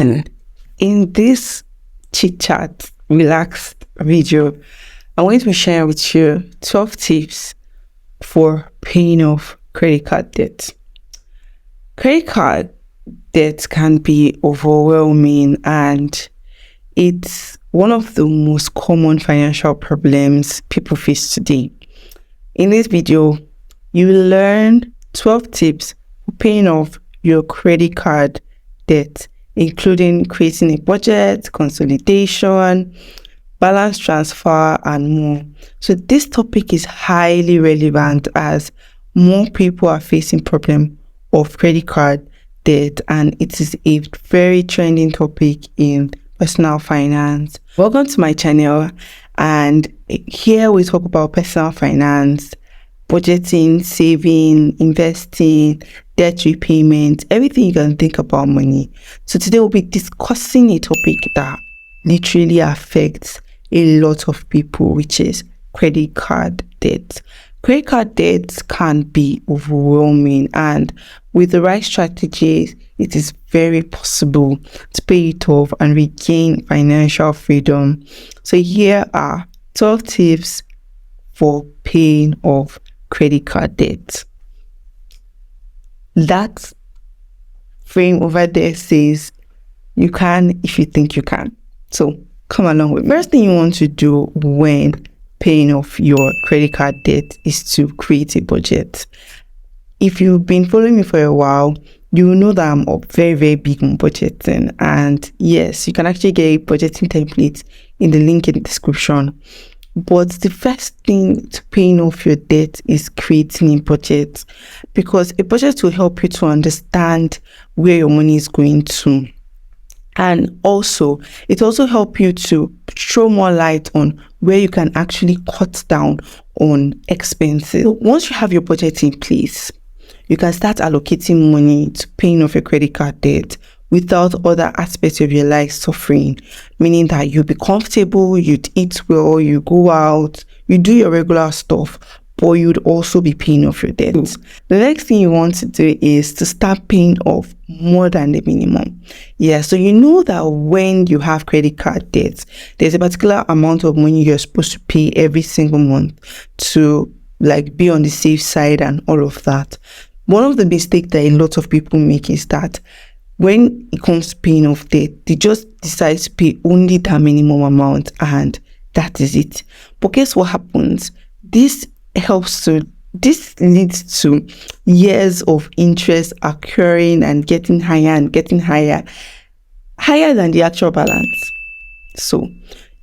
And in this chit chat, relaxed video, I'm going to be sharing with you 12 tips for paying off credit card debt. Credit card debt can be overwhelming, and it's one of the most common financial problems people face today. In this video, you will learn 12 tips for paying off your credit card debt, including creating a budget, consolidation, balance transfer, and more. So this topic is highly relevant as more people are facing problem of credit card debt, and it is a very trending topic in personal finance. Welcome to my channel, and here we talk about personal finance, budgeting, saving, investing, debt repayment, everything you can think about money. So today we'll be discussing a topic that literally affects a lot of people, which is credit card debt. Credit card debt can be overwhelming, and with the right strategies, it is very possible to pay it off and regain financial freedom. So here are 12 tips for paying off credit card debt. That frame over there says you can if you think you can. So come along with me. First thing you want to do when paying off your credit card debt is to create a budget. If you've been following me for a while, you will know that I'm very big on budgeting. And yes, you can actually get a budgeting template in the link in the description. But the first thing to paying off your debt is creating a budget, because a budget will help you to understand where your money is going to. And also, it also helps you to throw more light on where you can actually cut down on expenses. So once you have your budget in place, you can start allocating money to paying off your credit card debt without other aspects of your life suffering, meaning that you'll be comfortable, you'd eat well, you go out, you do your regular stuff, but you'd also be paying off your debt. The next thing you want to do is to start paying off more than the minimum. Yeah, so you know that when you have credit card debt, there's a particular amount of money you're supposed to pay every single month to be on the safe side and all of that. One of the mistakes that a lot of people make is that when it comes to paying off debt, they just decide to pay only that minimum amount and that is it. But guess what happens? This leads to years of interest occurring and getting higher than the actual balance. So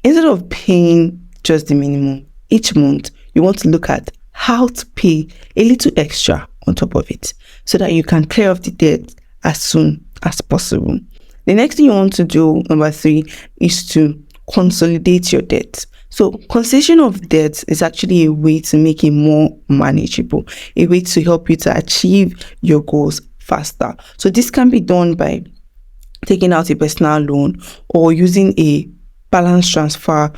instead of paying just the minimum each month, you want to look at how to pay a little extra on top of it so that you can clear off the debt as soon as possible. The next thing you want to do, number 3, is to consolidate your debt. So consolidation of debt is actually a way to make it more manageable, a way to help you to achieve your goals faster. So this can be done by taking out a personal loan or using a balance transfer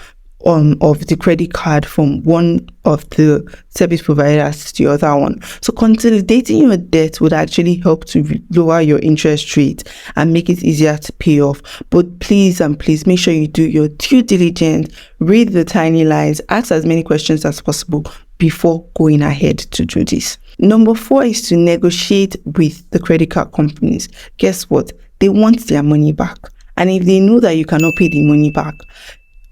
of the credit card from one of the service providers to the other one. So consolidating your debt would actually help to lower your interest rate and make it easier to pay off. But please make sure you do your due diligence, read the tiny lines, ask as many questions as possible before going ahead to do this. Number 4 is to negotiate with the credit card companies. Guess what? They want their money back. And if they know that you cannot pay the money back,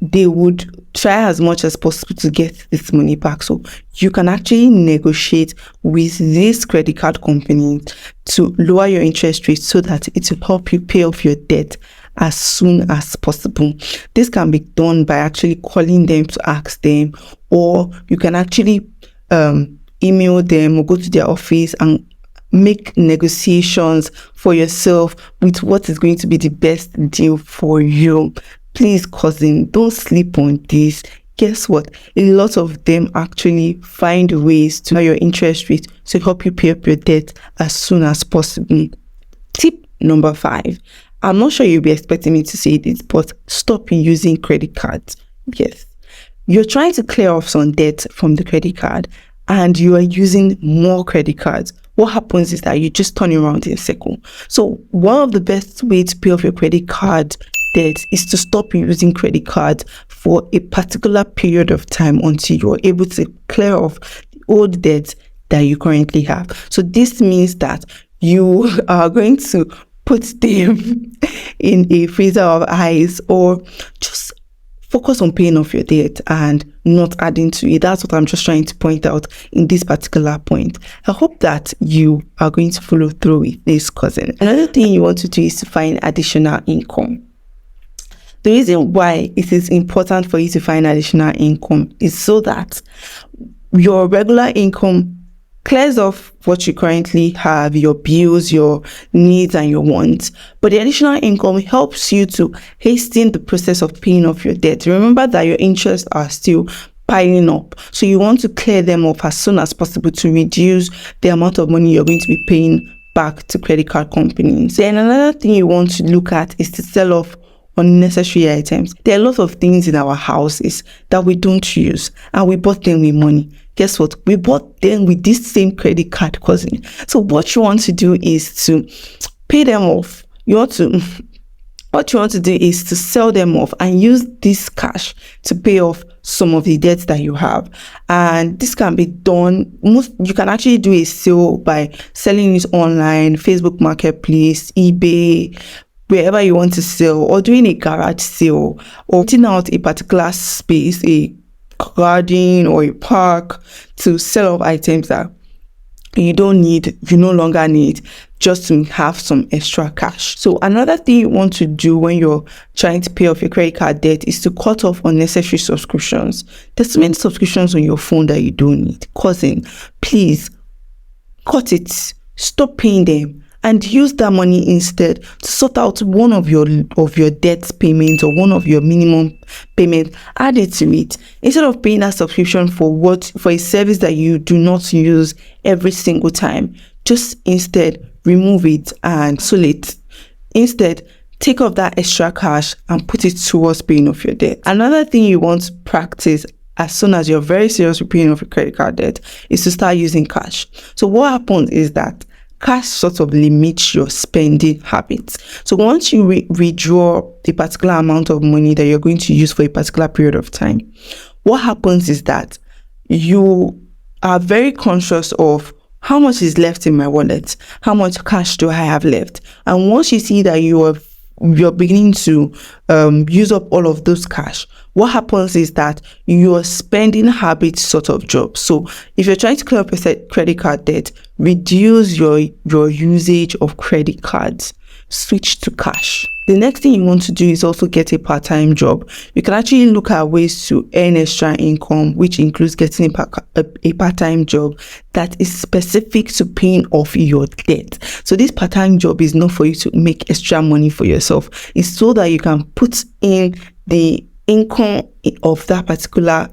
they would try as much as possible to get this money back. So you can actually negotiate with this credit card company to lower your interest rate so that it will help you pay off your debt as soon as possible. This can be done by actually calling them to ask them, or you can actually email them or go to their office and make negotiations for yourself with what is going to be the best deal for you. Please, cousin, don't sleep on this. Guess what? A lot of them actually find ways to lower your interest rate to help you pay up your debt as soon as possible. Tip number 5. I'm not sure you'll be expecting me to say this, but stop using credit cards. Yes. You're trying to clear off some debt from the credit card and you are using more credit cards. what happens is that you just turn around in a circle. So one of the best ways to pay off your credit card debt is to stop using credit cards for a particular period of time until you're able to clear off the old debt that you currently have. So this means that you are going to put them in a freezer of ice, or just focus on paying off your debt and not adding to it. That's what I'm just trying to point out in this particular point. I hope that you are going to follow through with this, cousin. Another thing you want to do is to find additional income. The reason why it is important for you to find additional income is so that your regular income clears off what you currently have, your bills, your needs, and your wants. But the additional income helps you to hasten the process of paying off your debt. Remember that your interests are still piling up. So you want to clear them off as soon as possible to reduce the amount of money you're going to be paying back to credit card companies. Then another thing you want to look at is to sell off unnecessary items. There are a lot of things in our houses that we don't use, and we bought them with money. Guess what? We bought them with this same credit card, cousin. So what you want to do is to pay them off. What you want to do is to sell them off and use this cash to pay off some of the debts that you have. And this can be done. You can actually do a sale by selling it online, Facebook Marketplace, eBay, wherever you want to sell, or doing a garage sale, or renting out a particular space, a garden or a park, to sell off items that you no longer need, just to have some extra cash. So another thing you want to do when you're trying to pay off your credit card debt is to cut off unnecessary subscriptions. There's so many subscriptions on your phone that you don't need. Cousin, please cut it. Stop paying them and use that money instead to sort out one of your debt payments, or one of your minimum payments. Add it to it instead of paying that subscription for a service that you do not use every single time. Just instead remove it and isolate. Instead, take off that extra cash and put it towards paying off your debt. Another thing you want to practice as soon as you're very serious with paying off your credit card debt is to start using cash. So what happens is that cash sort of limits your spending habits. So once you withdraw a particular amount of money that you're going to use for a particular period of time, what happens is that you are very conscious of how much is left in my wallet, how much cash do I have left. And once you see that you're beginning to use up all of those cash, what happens is that your spending habits sort of drop. So if you're trying to clear up your credit card debt, reduce your usage of credit cards, switch to cash. The next thing you want to do is also get a part-time job. You can actually look at ways to earn extra income, which includes getting a part-time job that is specific to paying off your debt. So this part-time job is not for you to make extra money for yourself. It's so that you can put in the income of that particular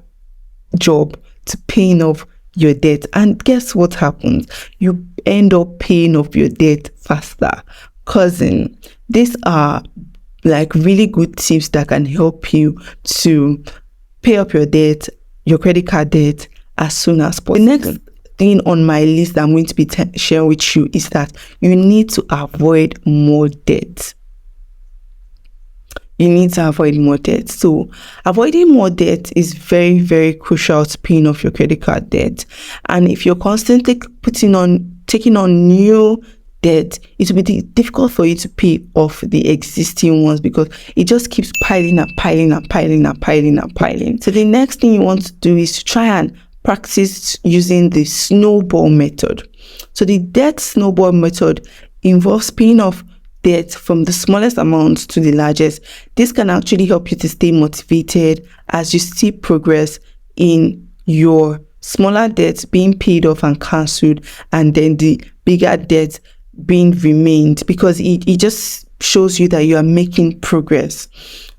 job to paying off your debt. And guess what happens? You end up paying off your debt faster. Cousin, these are like really good tips that can help you to pay up your debt, your credit card debt, as soon as possible. The next thing on my list that I'm going to be sharing with you is that you need to avoid more debt. You need to avoid more debt. So avoiding more debt is very, very crucial to paying off your credit card debt. And if you're constantly taking on new debt, it will be difficult for you to pay off the existing ones, because it just keeps piling up. So the next thing you want to do is to try and practice using the snowball method. So the debt snowball method involves paying off debt from the smallest amount to the largest. This can actually help you to stay motivated as you see progress in your smaller debts being paid off and cancelled, and then the bigger debt being remained, because it just shows you that you are making progress.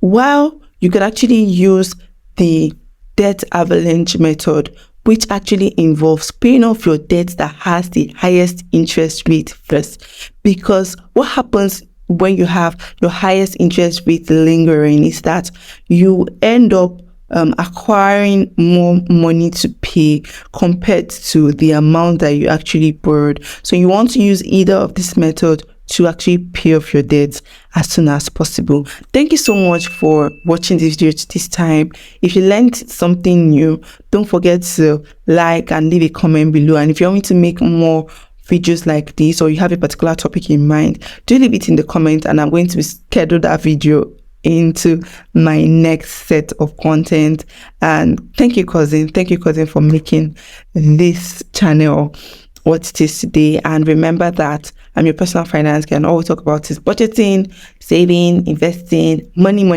While you could actually use the debt avalanche method, which actually involves paying off your debt that has the highest interest rate first. Because what happens when you have your highest interest rate lingering is that you end up acquiring more money to pay pay compared to the amount that you actually borrowed. So you want to use either of this method to actually pay off your debts as soon as possible. Thank you so much for watching this video this time. If you learned something new, don't forget to like and leave a comment below. And if you want me to make more videos like this, or you have a particular topic in mind, do leave it in the comments, and I'm going to schedule that video into my next set of content. And thank you, cousin for making this channel what it is today. And remember that I'm your personal finance guy, and all we talk about is budgeting, saving, investing, money. And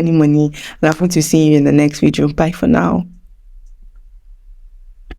I'm going to see you in the next video. Bye for now.